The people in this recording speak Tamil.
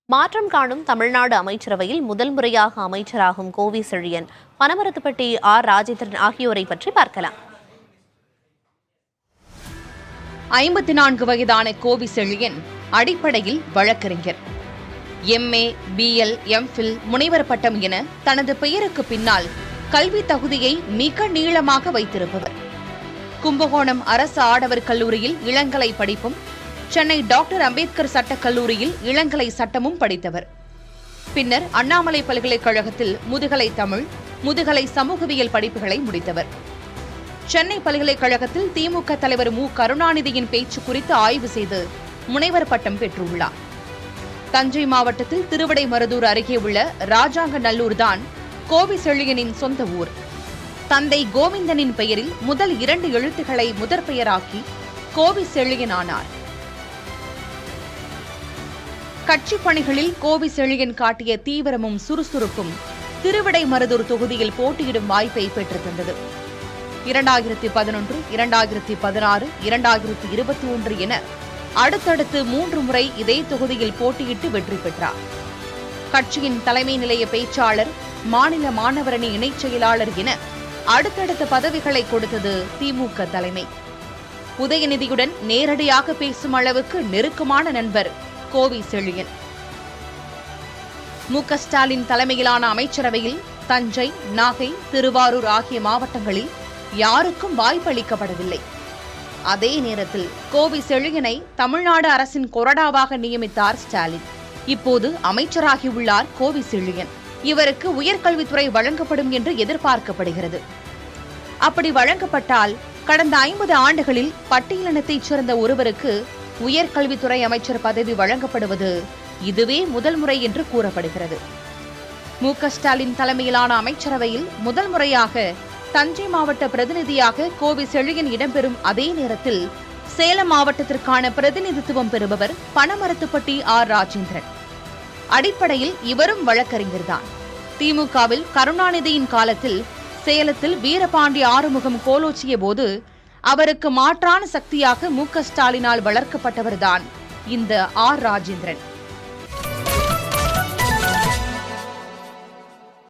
மாற்றம் காணும் தமிழ்நாடு அமைச்சரவையில் முதல் முறையாக அமைச்சராகும் கோவி செழியன், பனமரத்துப்பட்டி ஆர் ராஜேந்திரன் ஆகியோரை பற்றி பார்க்கலாம். 54 வயதான கோவி செழியன் அடிப்படையில் வழக்கறிஞர். MA, BL, MPhil, முனைவர் பட்டம் என தனது பெயருக்கு பின்னால் கல்வி தகுதியை மிக நீளமாக வைத்திருப்பவர். கும்பகோணம் அரசு ஆடவர் கல்லூரியில் இளங்கலை படிப்பும், சென்னை டாக்டர் அம்பேத்கர் சட்டக் கல்லூரியில் இளங்கலை சட்டமும் படித்தவர். பின்னர் அண்ணாமலை பல்கலைக்கழகத்தில் முதுகலை தமிழ், முதுகலை சமூகவியல் படிப்புகளை முடித்தவர். சென்னை பல்கலைக்கழகத்தில் திமுக தலைவர் மு. கருணாநிதியின் பேச்சு குறித்து ஆய்வு செய்து முனைவர் பட்டம் பெற்றுள்ளார். தஞ்சை மாவட்டத்தில் திருவிடைமருதூர் அருகே உள்ள ராஜாங்கநல்லூர் தான் கோவி செழியனின் சொந்த ஊர். தந்தை கோவிந்தனின் பெயரில் முதல் 2 எழுத்துக்களை முதற் பெயராக்கி கோவி செழியன் ஆனார். கட்சிப் பணிகளில் கோவி செழியன் காட்டிய தீவிரமும் சுறுசுறுப்பும் திருவிடைமருதூர் தொகுதியில் போட்டியிடும் வாய்ப்பை பெற்றுத்தந்தது. 2011, 2016, 2021 என அடுத்தடுத்து 3 முறை இதே தொகுதியில் போட்டியிட்டு வெற்றி பெற்றார். கட்சியின் தலைமை நிலைய பேச்சாளர், மாநில மாணவரணி இணைச் செயலாளர் என அடுத்தடுத்த பதவிகளை கொடுத்தது திமுக தலைமை. உதயநிதியுடன் நேரடியாக பேசும் அளவுக்கு நெருக்கமான நண்பர் கோவி செழியன். மு. ஸ்டாலின் தலைமையிலான அமைச்சரவையில் தஞ்சை, நாகை, திருவாரூர் ஆகிய மாவட்டங்களில் யாருக்கும் வாய்ப்பளிக்கப்படவில்லை. அதே நேரத்தில் கோவி செழியனை தமிழ்நாடு அரசின் கொறடாவாக நியமித்தார் ஸ்டாலின். இப்போது அமைச்சராகியுள்ளார் கோவி செழியன். இவருக்கு உயர்கல்வித்துறை வழங்கப்படும் என்று எதிர்பார்க்கப்படுகிறது. அப்படி வழங்கப்பட்டால் கடந்த 50 ஆண்டுகளில் பட்டியலினத்தைச் சேர்ந்த ஒருவருக்கு உயர்கல்வித்துறை அமைச்சர் பதவி வழங்கப்படுவது இதுவே முதல் முறை என்று கூறப்படுகிறது. மு. ஸ்டாலின் தலைமையிலான அமைச்சரவையில் முதல் முறையாக தஞ்சை மாவட்ட பிரதிநிதியாக கோவி செழியன் இடம்பெறும் அதே நேரத்தில் சேலம் மாவட்டத்திற்கான பிரதிநிதித்துவம் பெறுபவர் பனமரத்துப்பட்டி ஆர் ராஜேந்திரன். அடிப்படையில் இவரும் வழக்கறிஞர்தான். திமுகவில் கருணாநிதியின் காலத்தில் சேலத்தில் வீரபாண்டி ஆறுமுகம் கோலோச்சிய போது அவருக்கு மாற்றான சக்தியாக மு. ஸ்டாலினால் வளர்க்கப்பட்டவர்தான் இந்த ஆர் ராஜேந்திரன்.